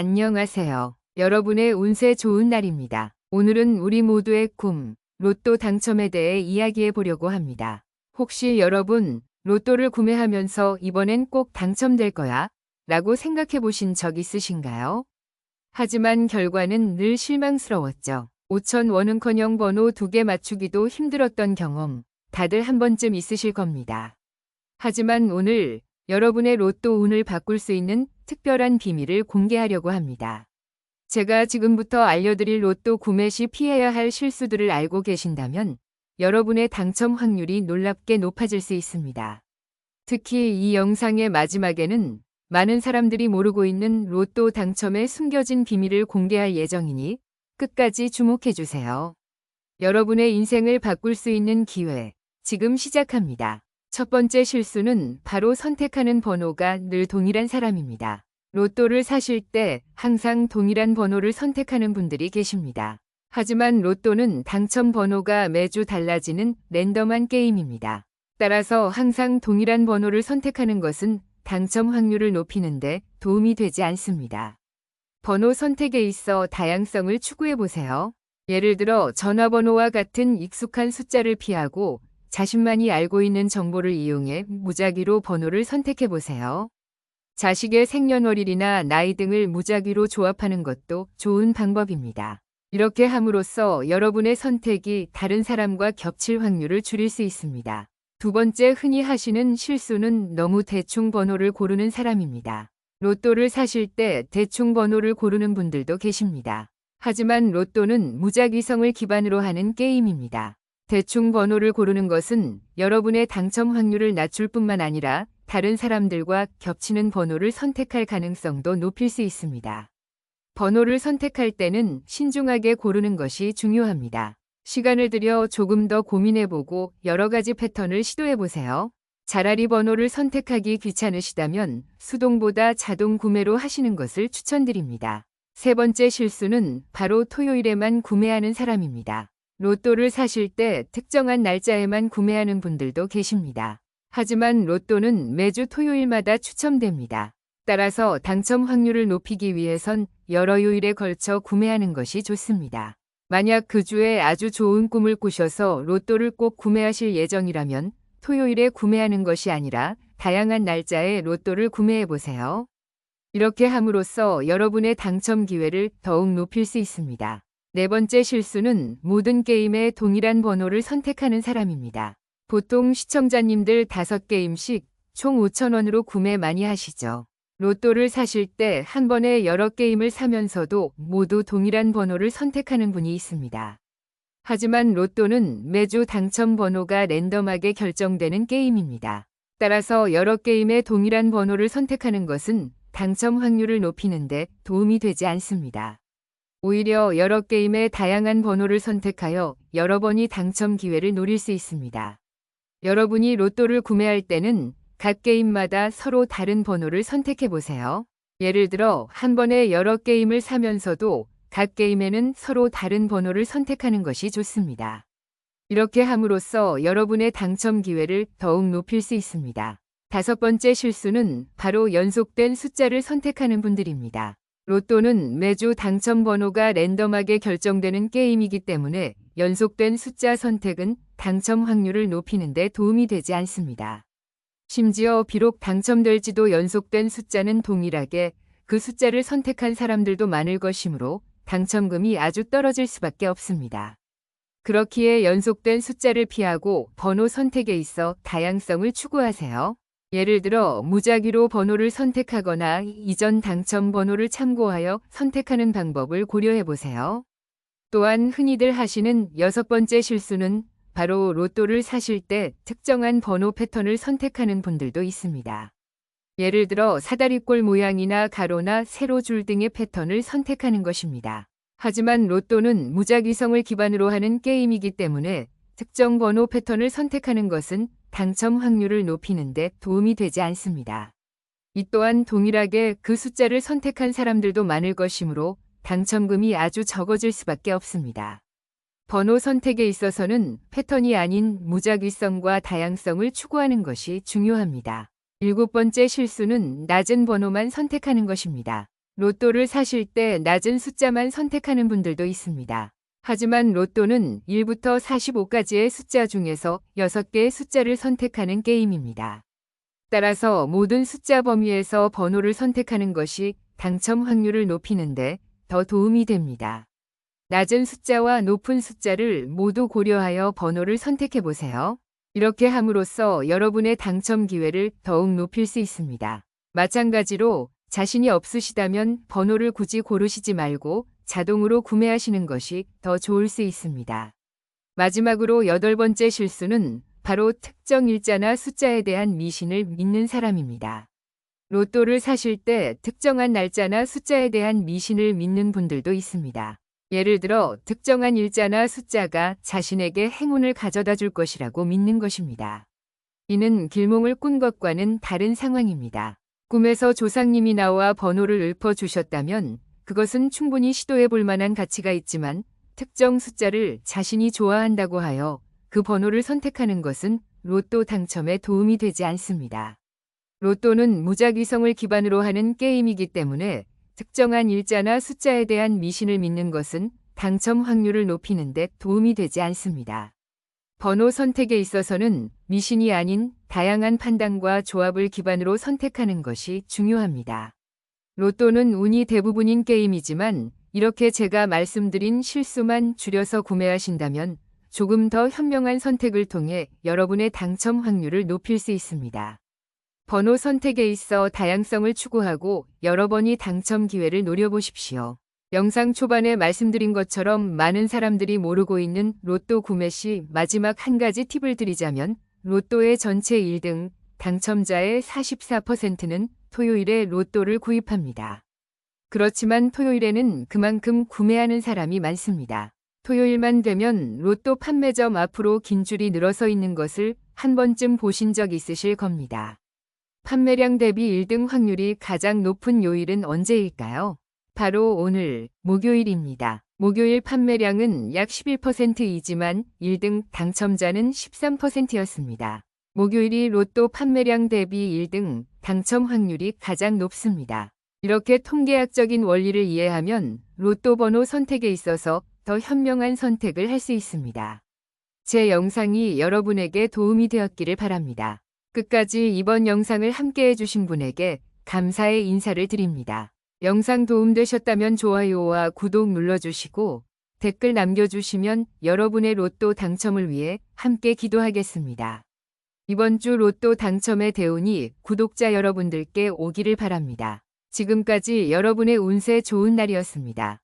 안녕하세요. 여러분의 운세 좋은 날입니다. 오늘은 우리 모두의 꿈, 로또 당첨에 대해 이야기해 보려고 합니다. 혹시 여러분, 로또를 구매하면서 이번엔 꼭 당첨될 거야? 라고 생각해 보신 적 있으신가요? 하지만 결과는 늘 실망스러웠죠. 5,000원은커녕 번호 2개 맞추기도 힘들었던 경험, 다들 한 번쯤 있으실 겁니다. 하지만 오늘 여러분의 로또 운을 바꿀 수 있는 특별한 비밀을 공개하려고 합니다. 제가 지금부터 알려드릴 로또 구매 시 피해야 할 실수들을 알고 계신다면 여러분의 당첨 확률이 놀랍게 높아질 수 있습니다. 특히 이 영상의 마지막에는 많은 사람들이 모르고 있는 로또 당첨의 숨겨진 비밀을 공개할 예정이니 끝까지 주목해주세요. 여러분의 인생을 바꿀 수 있는 기회, 지금 시작합니다. 첫 번째 실수는 바로 선택하는 번호가 늘 동일한 사람입니다. 로또를 사실 때 항상 동일한 번호를 선택하는 분들이 계십니다. 하지만 로또는 당첨 번호가 매주 달라지는 랜덤한 게임입니다. 따라서 항상 동일한 번호를 선택하는 것은 당첨 확률을 높이는데 도움이 되지 않습니다. 번호 선택에 있어 다양성을 추구해 보세요. 예를 들어 전화번호와 같은 익숙한 숫자를 피하고 자신만이 알고 있는 정보를 이용해 무작위로 번호를 선택해 보세요. 자식의 생년월일이나 나이 등을 무작위로 조합하는 것도 좋은 방법입니다. 이렇게 함으로써 여러분의 선택이 다른 사람과 겹칠 확률을 줄일 수 있습니다. 두 번째 흔히 하시는 실수는 너무 대충 번호를 고르는 사람입니다. 로또를 사실 때 대충 번호를 고르는 분들도 계십니다. 하지만 로또는 무작위성을 기반으로 하는 게임입니다. 대충 번호를 고르는 것은 여러분의 당첨 확률을 낮출 뿐만 아니라 다른 사람들과 겹치는 번호를 선택할 가능성도 높일 수 있습니다. 번호를 선택할 때는 신중하게 고르는 것이 중요합니다. 시간을 들여 조금 더 고민해보고 여러 가지 패턴을 시도해보세요. 차라리 번호를 선택하기 귀찮으시다면 수동보다 자동 구매로 하시는 것을 추천드립니다. 세 번째 실수는 바로 토요일에만 구매하는 사람입니다. 로또를 사실 때 특정한 날짜에만 구매하는 분들도 계십니다. 하지만 로또는 매주 토요일마다 추첨됩니다. 따라서 당첨 확률을 높이기 위해선 여러 요일에 걸쳐 구매하는 것이 좋습니다. 만약 그 주에 아주 좋은 꿈을 꾸셔서 로또를 꼭 구매하실 예정이라면 토요일에 구매하는 것이 아니라 다양한 날짜에 로또를 구매해 보세요. 이렇게 함으로써 여러분의 당첨 기회를 더욱 높일 수 있습니다. 네 번째 실수는 모든 게임에 동일한 번호를 선택하는 사람입니다. 보통 시청자님들 5게임씩 총 5,000원으로 구매 많이 하시죠. 로또를 사실 때 한 번에 여러 게임을 사면서도 모두 동일한 번호를 선택하는 분이 있습니다. 하지만 로또는 매주 당첨 번호가 랜덤하게 결정되는 게임입니다. 따라서 여러 게임에 동일한 번호를 선택하는 것은 당첨 확률을 높이는데 도움이 되지 않습니다. 오히려 여러 게임의 다양한 번호를 선택하여 여러 번이 당첨 기회를 노릴 수 있습니다. 여러분이 로또를 구매할 때는 각 게임마다 서로 다른 번호를 선택해 보세요. 예를 들어 한 번에 여러 게임을 사면서도 각 게임에는 서로 다른 번호를 선택하는 것이 좋습니다. 이렇게 함으로써 여러분의 당첨 기회를 더욱 높일 수 있습니다. 다섯 번째 실수는 바로 연속된 숫자를 선택하는 분들입니다. 로또는 매주 당첨 번호가 랜덤하게 결정되는 게임이기 때문에 연속된 숫자 선택은 당첨 확률을 높이는 데 도움이 되지 않습니다. 심지어 비록 당첨될지도 연속된 숫자는 동일하게 그 숫자를 선택한 사람들도 많을 것이므로 당첨금이 아주 떨어질 수밖에 없습니다. 그렇기에 연속된 숫자를 피하고 번호 선택에 있어 다양성을 추구하세요. 예를 들어 무작위로 번호를 선택하거나 이전 당첨 번호를 참고하여 선택하는 방법을 고려해 보세요. 또한 흔히들 하시는 여섯 번째 실수는 바로 로또를 사실 때 특정한 번호 패턴을 선택하는 분들도 있습니다. 예를 들어 사다리꼴 모양이나 가로나 세로줄 등의 패턴을 선택하는 것입니다. 하지만 로또는 무작위성을 기반으로 하는 게임이기 때문에 특정 번호 패턴을 선택하는 것은 당첨 확률을 높이는 데 도움이 되지 않습니다. 이 또한 동일하게 그 숫자를 선택한 사람들도 많을 것이므로 당첨금이 아주 적어질 수밖에 없습니다. 번호 선택에 있어서는 패턴이 아닌 무작위성과 다양성을 추구하는 것이 중요합니다. 일곱 번째 실수는 낮은 번호만 선택하는 것입니다. 로또를 사실 때 낮은 숫자만 선택하는 분들도 있습니다. 하지만 로또는 1부터 45까지의 숫자 중에서 6개의 숫자를 선택하는 게임입니다. 따라서 모든 숫자 범위에서 번호를 선택하는 것이 당첨 확률을 높이는데 더 도움이 됩니다. 낮은 숫자와 높은 숫자를 모두 고려하여 번호를 선택해 보세요. 이렇게 함으로써 여러분의 당첨 기회를 더욱 높일 수 있습니다. 마찬가지로 자신이 없으시다면 번호를 굳이 고르시지 말고 자동으로 구매하시는 것이 더 좋을 수 있습니다. 마지막으로 8번째 실수는 바로 특정 일자나 숫자에 대한 미신을 믿는 사람입니다. 로또를 사실 때 특정한 날짜나 숫자에 대한 미신을 믿는 분들도 있습니다. 예를 들어 특정한 일자나 숫자가 자신에게 행운을 가져다 줄 것이라고 믿는 것입니다. 이는 길몽을 꾼 것과는 다른 상황입니다. 꿈에서 조상님이 나와 번호를 읊어주셨다면 그것은 충분히 시도해 볼 만한 가치가 있지만 특정 숫자를 자신이 좋아한다고 하여 그 번호를 선택하는 것은 로또 당첨에 도움이 되지 않습니다. 로또는 무작위성을 기반으로 하는 게임이기 때문에 특정한 일자나 숫자에 대한 미신을 믿는 것은 당첨 확률을 높이는 데 도움이 되지 않습니다. 번호 선택에 있어서는 미신이 아닌 다양한 판단과 조합을 기반으로 선택하는 것이 중요합니다. 로또는 운이 대부분인 게임이지만 이렇게 제가 말씀드린 실수만 줄여서 구매하신다면 조금 더 현명한 선택을 통해 여러분의 당첨 확률을 높일 수 있습니다. 번호 선택에 있어 다양성을 추구하고 여러 번의 당첨 기회를 노려보십시오. 영상 초반에 말씀드린 것처럼 많은 사람들이 모르고 있는 로또 구매 시 마지막 한 가지 팁을 드리자면 로또의 전체 1등 당첨자의 44%는 토요일에 로또를 구입합니다. 그렇지만 토요일에는 그만큼 구매하는 사람이 많습니다. 토요일만 되면 로또 판매점 앞으로 긴 줄이 늘어서 있는 것을 한 번쯤 보신 적 있으실 겁니다. 판매량 대비 1등 확률이 가장 높은 요일은 언제일까요? 바로 오늘 목요일입니다. 목요일 판매량은 약 11%이지만 1등 당첨자는 13%였습니다. 목요일이 로또 판매량 대비 1등 당첨 확률이 가장 높습니다. 이렇게 통계학적인 원리를 이해하면 로또 번호 선택에 있어서 더 현명한 선택을 할 수 있습니다. 제 영상이 여러분에게 도움이 되었기를 바랍니다. 끝까지 이번 영상을 함께 해주신 분에게 감사의 인사를 드립니다. 영상 도움되셨다면 좋아요와 구독 눌러주시고 댓글 남겨주시면 여러분의 로또 당첨을 위해 함께 기도하겠습니다. 이번 주 로또 당첨의 대운이 구독자 여러분들께 오기를 바랍니다. 지금까지 여러분의 운세 좋은 날이었습니다.